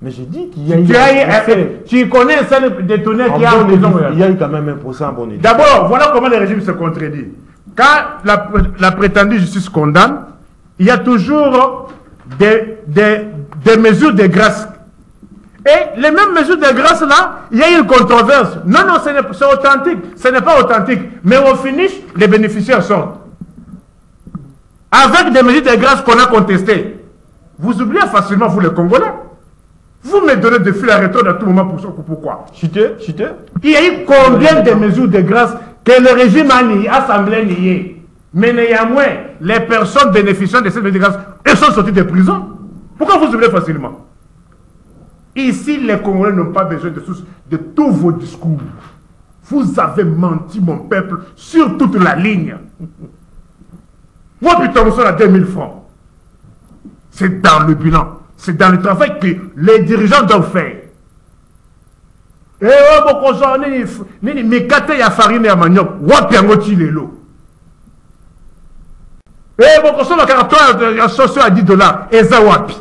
[SPEAKER 1] Mais j'ai dit qu'il y a eu un procès.
[SPEAKER 2] Tu connais un seul détourneur qui est en prison.
[SPEAKER 1] Il y a eu quand même un procès en bon état.
[SPEAKER 2] D'abord, voilà comment le régime se contredit. Quand la prétendue justice condamne, il y a toujours des mesures de grâce. Et les mêmes mesures de grâce là, il y a une controverse. Non, c'est authentique. Ce n'est pas authentique. Mais au finish, les bénéficiaires sortent. Avec des mesures de grâce qu'on a contestées. Vous oubliez facilement, vous les Congolais. Vous me donnez des fils à retour à tout moment pourquoi?
[SPEAKER 1] Chuté.
[SPEAKER 2] Il y a eu combien de mesures de grâce que le régime a nié, assemblée nié. Mais néanmoins, les personnes bénéficiant de ces mesures de grâce, elles sont sorties de prison. Pourquoi vous oubliez facilement? Ici, les Congolais n'ont pas besoin de tous vos discours. Vous avez menti, mon peuple, sur toute la ligne. Moi, putain, vous sommes à 2000 francs. C'est dans le bilan. C'est dans le travail que les dirigeants doivent faire. Et il y a farine et manioc. Wapi angoti lelo. Et beaucoup de carton à 10 $. Et ça wapi.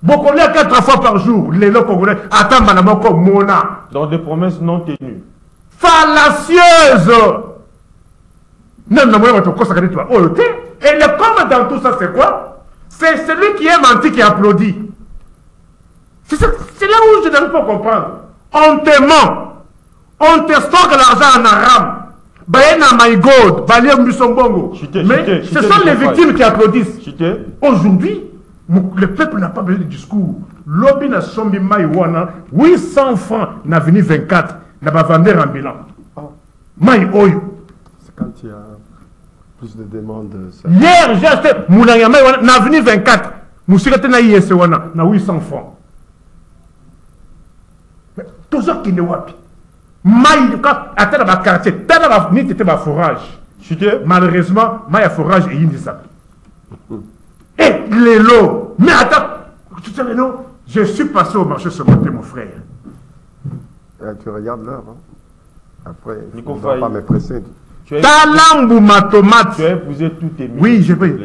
[SPEAKER 2] Beaucoup de 4 fois par jour. Les lots congolais attendent madame comme Mona.
[SPEAKER 1] Dans des promesses non tenues.
[SPEAKER 2] Fallacieuses. Non, non, moi, je vais toi. Et le comme dans tout ça, c'est quoi? C'est celui qui est menti qui applaudit. C'est là où je n'arrive pas à comprendre. On te ment. On te stocke l'argent en arabe. Bayena my God. Mais ce sont les victimes qui applaudissent. Aujourd'hui, le peuple n'a pas besoin de discours. Lobby n'a sombi maïwana. 800 francs n'a venu 24. N'a pas vendu en bilan. Maï oyo.
[SPEAKER 4] C'est quand il y a plus de demandes. Ça...
[SPEAKER 2] Hier, j'ai acheté Mounayama, n'a venu 24. Moussirate na IS na 800 francs. Tout ça qui ne wapi. Maï, quand à ma quartier, t'as la ni t'étais ma forage. Malheureusement, maï forage et indi ça. Et les lots. Mais attends, tu sais les lots. Je suis passé au marché ce matin, mon frère.
[SPEAKER 4] Tu regardes l'heure. Hein? Après, il ne
[SPEAKER 1] faut
[SPEAKER 4] pas me presser.
[SPEAKER 2] Talambu ma tomate.
[SPEAKER 1] Tu as épousé tous tes milliers.
[SPEAKER 2] Oui, je peux.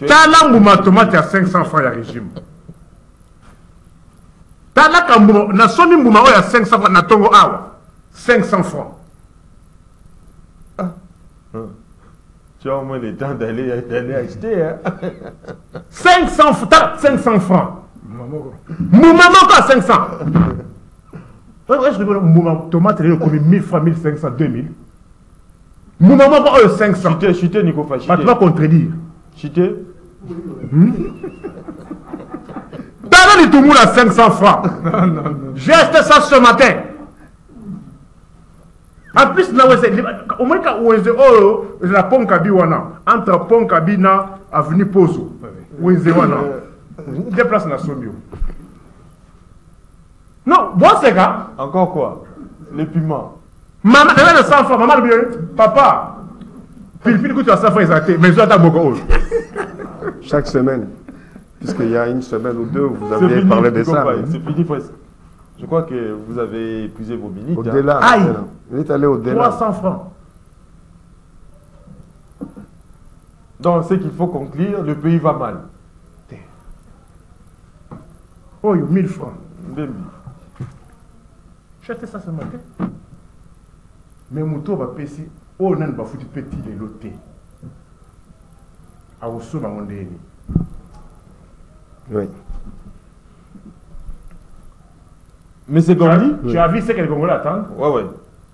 [SPEAKER 2] Talambu ma tomate à 500 francs, il y a régime. Talakambu, na soni mbuma il y a 500 francs, na tongo awa. 500 francs.
[SPEAKER 1] Tu as au moins le temps d'aller acheter. Hein?
[SPEAKER 2] 500 francs. Moumama quoi 500. Ouais, je rigole. Moumama tomate, il est comme 1000 francs, 1500, 2000. Moumama quoi 500.
[SPEAKER 1] Chuté, Nico Fachi.
[SPEAKER 2] Tu vas contredire.
[SPEAKER 1] Chuté.
[SPEAKER 2] T'as tout le monde à 500 francs. Non. J'ai acheté ça ce matin. En plus, au moins quand on est la Ponkabi wana entre Ponkabi na avenue Pozo. Où est wana? Déplace na Sombio. Non, bon c'est gars.
[SPEAKER 1] Encore quoi? Les piments.
[SPEAKER 2] Maman, elle a 100 francs. Maman, papa. Philippine, écoute, tu as 100 francs exactés. Mais je dois beaucoup.
[SPEAKER 4] Chaque semaine. Puisqu'il y a une semaine ou deux, vous avez parlé de ça.
[SPEAKER 1] C'est fini, je crois que vous avez épuisé vos minutes.
[SPEAKER 4] Au-delà.
[SPEAKER 2] Aïe.
[SPEAKER 4] Il est allé au-delà.
[SPEAKER 2] 300 francs.
[SPEAKER 1] Donc, c'est qu'il faut conclure, le pays va mal.
[SPEAKER 2] Oh, 1000 francs.
[SPEAKER 1] J'ai
[SPEAKER 2] acheté ça ce matin. Mais mon tour va passer. Oh, non, va foutre petit les lotés. À Osso, va mon déni.
[SPEAKER 4] Oui.
[SPEAKER 1] Mais c'est Gandhi.
[SPEAKER 2] Tu as vu ce que les Congolais attendent?
[SPEAKER 1] Ouais.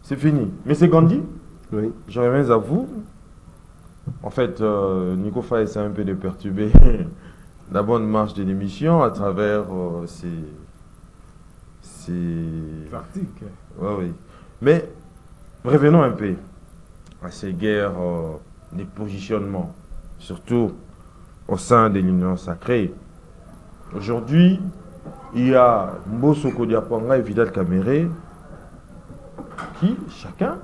[SPEAKER 1] C'est fini. Mais c'est Gandhi.
[SPEAKER 4] Oui.
[SPEAKER 1] Je reviens à vous. En fait, Nico Faye essaie un peu de perturber la bonne marche de l'émission à travers ces
[SPEAKER 2] articles.
[SPEAKER 1] Oui. Mais revenons un peu à ces guerres des positionnements, surtout au sein de l'Union sacrée. Aujourd'hui, il y a Mbosso Kodiapanga et Vidal Kamere qui, chacun,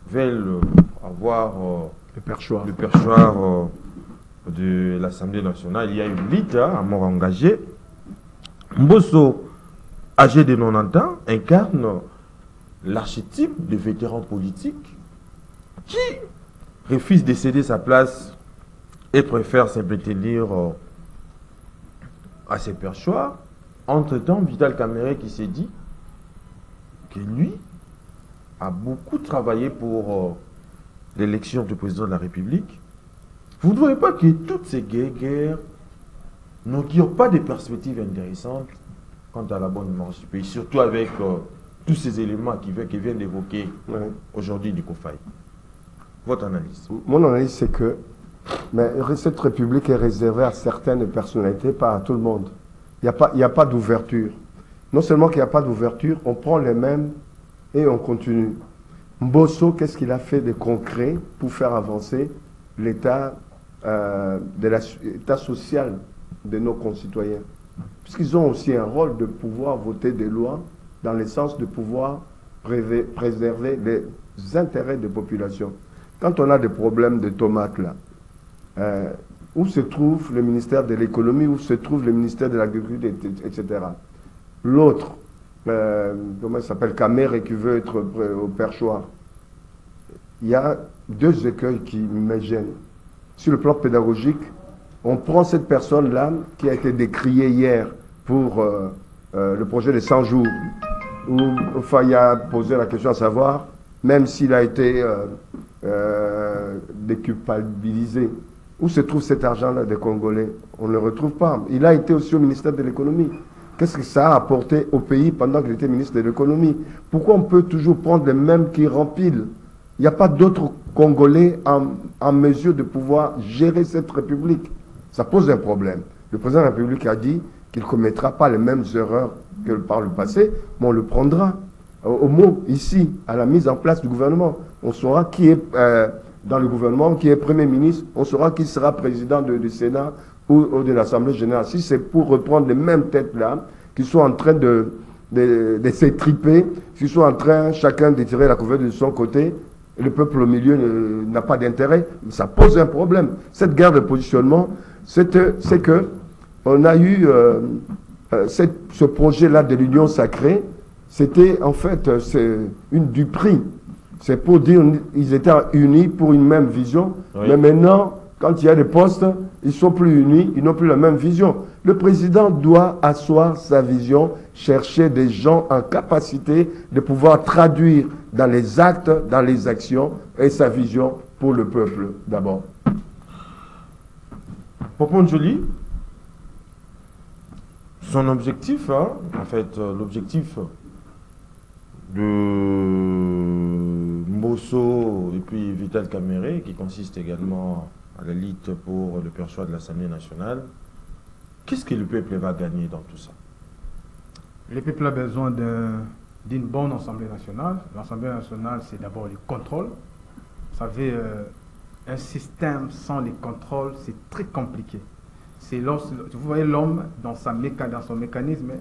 [SPEAKER 1] veulent avoir
[SPEAKER 2] Le perchoir.
[SPEAKER 1] le perchoir de l'Assemblée nationale. Il y a une lutte à mort engagée. Mbosso, âgé de 90 ans, incarne l'archétype de vétéran politique qui refuse de céder sa place et préfère se tenir à ses perchoirs. Entre-temps, Vital Kamerhe qui s'est dit que lui a beaucoup travaillé pour l'élection du président de la République. Vous ne voyez pas que toutes ces guerres n'augurent pas de perspectives intéressantes quant à la bonne marche du pays, surtout avec tous ces éléments qui viennent d'évoquer aujourd'hui Nico Faye. Votre analyse?
[SPEAKER 4] Mon analyse, c'est que cette République est réservée à certaines personnalités, pas à tout le monde. Il n'y a pas d'ouverture. Non seulement qu'il n'y a pas d'ouverture, on prend les mêmes et on continue. Mbosso, qu'est-ce qu'il a fait de concret pour faire avancer l'état social de nos concitoyens? Puisqu'ils ont aussi un rôle de pouvoir voter des lois dans le sens de pouvoir préserver les intérêts des populations. Quand on a des problèmes de tomates là, où se trouve le ministère de l'économie, où se trouve le ministère de l'agriculture, etc. L'autre, comment il s'appelle, Kamerhe, qui veut être au perchoir. Il y a deux écueils qui me gênent. Sur le plan pédagogique, on prend cette personne-là qui a été décriée hier pour le projet de 100 jours, où Faye a posé la question à savoir, même s'il a été déculpabilisé, où se trouve cet argent-là des Congolais? On ne le retrouve pas. Il a été aussi au ministère de l'économie. Qu'est-ce que ça a apporté au pays pendant qu'il était ministre de l'économie? Pourquoi on peut toujours prendre les mêmes qui rempilent? Il n'y a pas d'autres Congolais en mesure de pouvoir gérer cette République. Ça pose un problème. Le président de la République a dit qu'il ne commettra pas les mêmes erreurs que par le passé, mais on le prendra. Au mot, ici, à la mise en place du gouvernement, on saura qui est dans le gouvernement, qui est Premier ministre, on saura qui sera président du Sénat ou de l'Assemblée générale. Si c'est pour reprendre les mêmes têtes-là, qui sont en train de s'étriper, qui sont en train chacun de tirer la couverture de son côté, et le peuple au milieu n'a pas d'intérêt, ça pose un problème. Cette guerre de positionnement, c'est que on a eu ce projet-là de l'union sacrée, c'était en fait une duperie. C'est pour dire qu'ils étaient unis pour une même vision, oui. Mais maintenant, quand il y a des postes, ils ne sont plus unis, ils n'ont plus la même vision. Le président doit asseoir sa vision, chercher des gens en capacité de pouvoir traduire dans les actes, dans les actions, et sa vision pour le peuple d'abord.
[SPEAKER 1] Popon Joli, son objectif, en fait, l'objectif de Mbosso et puis Vital Kamerhe, qui consiste également à la lutte pour le perchoir de l'Assemblée nationale, qu'est-ce que le peuple va gagner dans tout ça?
[SPEAKER 3] Le peuple a besoin d'une bonne Assemblée nationale. L'Assemblée nationale, c'est d'abord le contrôle. Vous savez, un système sans les contrôles, c'est très compliqué. Vous voyez l'homme dans son mécanisme,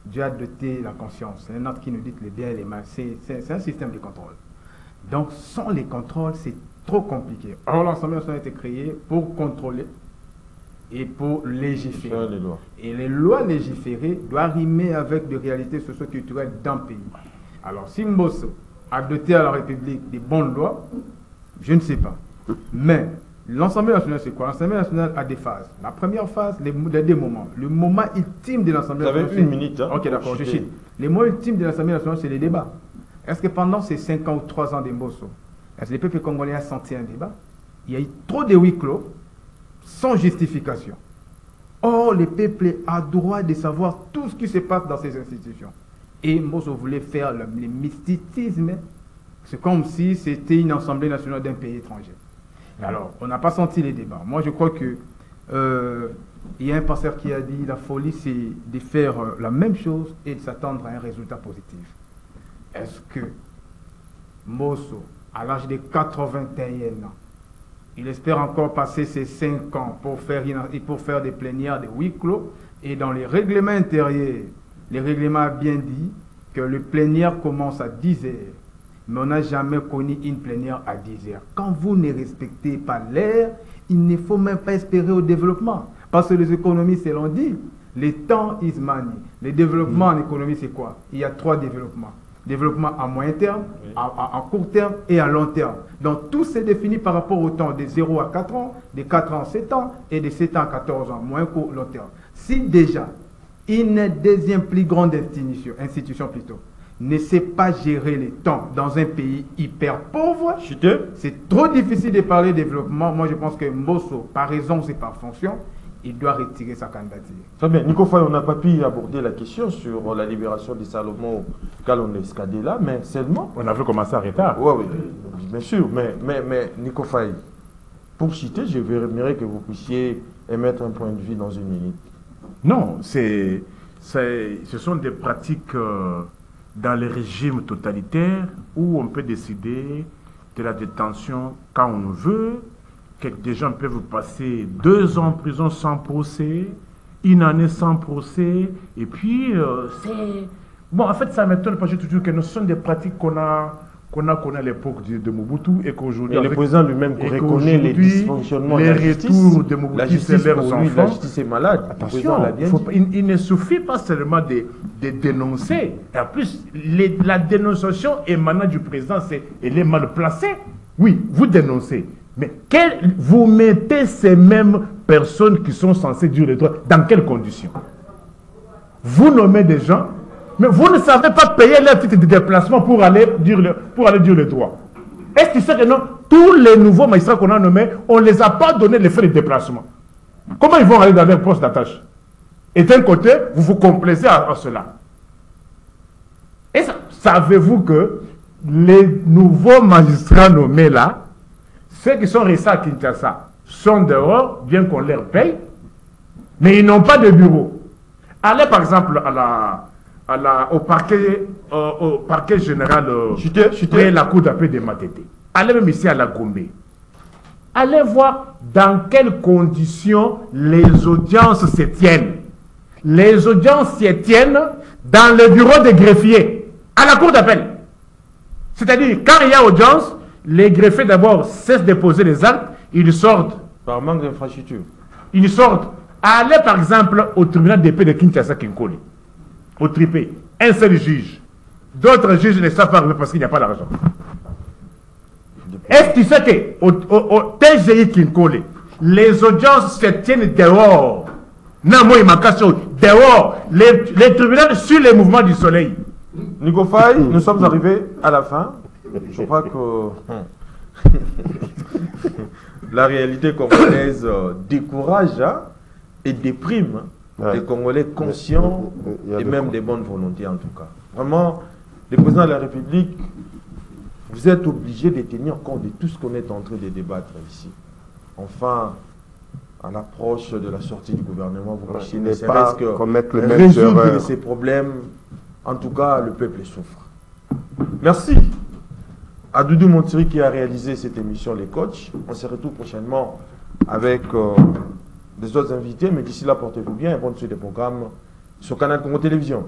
[SPEAKER 3] Dieu a doté la conscience. C'est un autre qui nous dit les biens et les mal. C'est un système de contrôle. Donc, sans les contrôles, c'est trop compliqué. Or, l'Assemblée nationale a été créée pour contrôler et pour légiférer. Et les lois légiférées doivent rimer avec des réalités socio-culturelles d'un pays. Alors, si Mbosso a doté à la République des bonnes lois, je ne sais pas. Mais l'Assemblée nationale, c'est quoi? L'Assemblée nationale a des phases. La première phase, les deux moments. Le moment ultime de l'Assemblée nationale.
[SPEAKER 1] Vous avez une minute. Hein,
[SPEAKER 3] ok, d'accord, je cite. Le moment ultime de l'Assemblée nationale, c'est les débats. Est-ce que pendant ces 5 ans ou 3 ans de Mbosso, est-ce que le peuple congolais a senti un débat? Il y a eu trop de huis clos, sans justification. Or, le peuple a droit de savoir tout ce qui se passe dans ces institutions. Et Mbosso voulait faire le mysticisme. C'est comme si c'était une Assemblée nationale d'un pays étranger. Alors, on n'a pas senti les débats. Moi, je crois que il y a un pasteur qui a dit la folie, c'est de faire la même chose et de s'attendre à un résultat positif. Est-ce que Mbosso, à l'âge de 81 ans, il espère encore passer ces 5 ans pour faire des plénières de huis clos? Et dans les règlements intérieurs, les règlements a bien dit que le plénière commence à 10 heures mais on n'a jamais connu une plénière à 10 heures. Quand vous ne respectez pas l'air, il ne faut même pas espérer au développement. Parce que les économistes, c'est l'on dit, le temps is money. Le développement en économie, c'est quoi? Il y a 3 développements. Développement à moyen terme, à court terme et à long terme. Donc tout c'est défini par rapport au temps de 0 à 4 ans, de 4 ans à 7 ans et de 7 ans à 14 ans, moins qu'au long terme. Si déjà une deuxième plus grande institution plutôt, ne sait pas gérer les temps dans un pays hyper pauvre, c'est trop difficile de parler de développement. Moi je pense que Mbosso, par raison c'est par fonction, il doit retirer sa candidature.
[SPEAKER 1] Très bien. Nico Faye, on n'a pas pu aborder la question sur la libération de Salomon Kalon Escadé-là, mais seulement...
[SPEAKER 2] On avait commencé à retard.
[SPEAKER 1] Oui, bien sûr. Mais Nico Faye, pour citer, je verrais que vous puissiez émettre un point de vue dans une minute.
[SPEAKER 2] Non, ce sont des pratiques dans les régimes totalitaires où on peut décider de la détention quand on veut. Des gens peuvent passer 2 ans en prison sans procès, 1 année sans procès, et puis c'est... Bon, en fait, ça ne m'étonne pas, je toujours que ce sont des pratiques qu'on a connues à l'époque de Mobutu et qu'aujourd'hui...
[SPEAKER 1] Et le président lui-même reconnaît les dysfonctionnements de la justice.
[SPEAKER 2] Les retours de Mobutu, c'est leurs enfants.
[SPEAKER 1] La justice est malade.
[SPEAKER 2] Attention, il ne suffit pas seulement de dénoncer. Et en plus, la dénonciation émanant du président, elle est mal placée. Oui, vous dénoncez. Mais vous mettez ces mêmes personnes qui sont censées dire les droits dans quelles conditions? Vous nommez des gens, mais vous ne savez pas payer leur titre de déplacement pour aller dire le droit. Est-ce que tu sais que non? Tous les nouveaux magistrats qu'on a nommés, on ne les a pas donné les frais de déplacement. Comment ils vont aller dans leur poste d'attache? Et d'un côté, vous vous complaisez à cela. Et savez-vous que les nouveaux magistrats nommés là, ceux qui sont restés à Kinshasa sont dehors, bien qu'on leur paye, mais ils n'ont pas de bureau. Allez par exemple au parquet général près la cour d'appel de Matete. Allez même ici à la Gombe. Allez voir dans quelles conditions les audiences se tiennent. Les audiences se tiennent dans le bureau des greffiers, à la cour d'appel. C'est-à-dire, quand il y a audience, les greffiers d'abord cessent de poser les actes, ils sortent.
[SPEAKER 1] Par manque d'infrastructure.
[SPEAKER 2] Ils sortent. Allez par exemple au tribunal de paix de Kinshasa Kinkole. Au tripé. Un seul juge. D'autres juges ne savent pas arriver parce qu'il n'y a pas d'argent. Est-ce que tu sais qu'au TGI Kinkole, les audiences se tiennent dehors? Dehors. Les tribunaux sur les mouvements du soleil.
[SPEAKER 1] Nico Faye, nous sommes arrivés à la fin. Je crois que la réalité congolaise décourage et déprime les Congolais conscients et même des bonnes volontés en tout cas. Vraiment, le président de la République, vous êtes obligé de tenir compte de tout ce qu'on est en train de débattre ici. Enfin, à l'approche de la sortie du gouvernement, vous puissiez ne serait-ce que résoudre ces problèmes. En tout cas, le peuple souffre. Merci à Doudou Montiri qui a réalisé cette émission Les Coachs. On se retrouve prochainement avec des autres invités, mais d'ici là, portez-vous bien et bonne suite des programmes sur Canal Congo Télévision.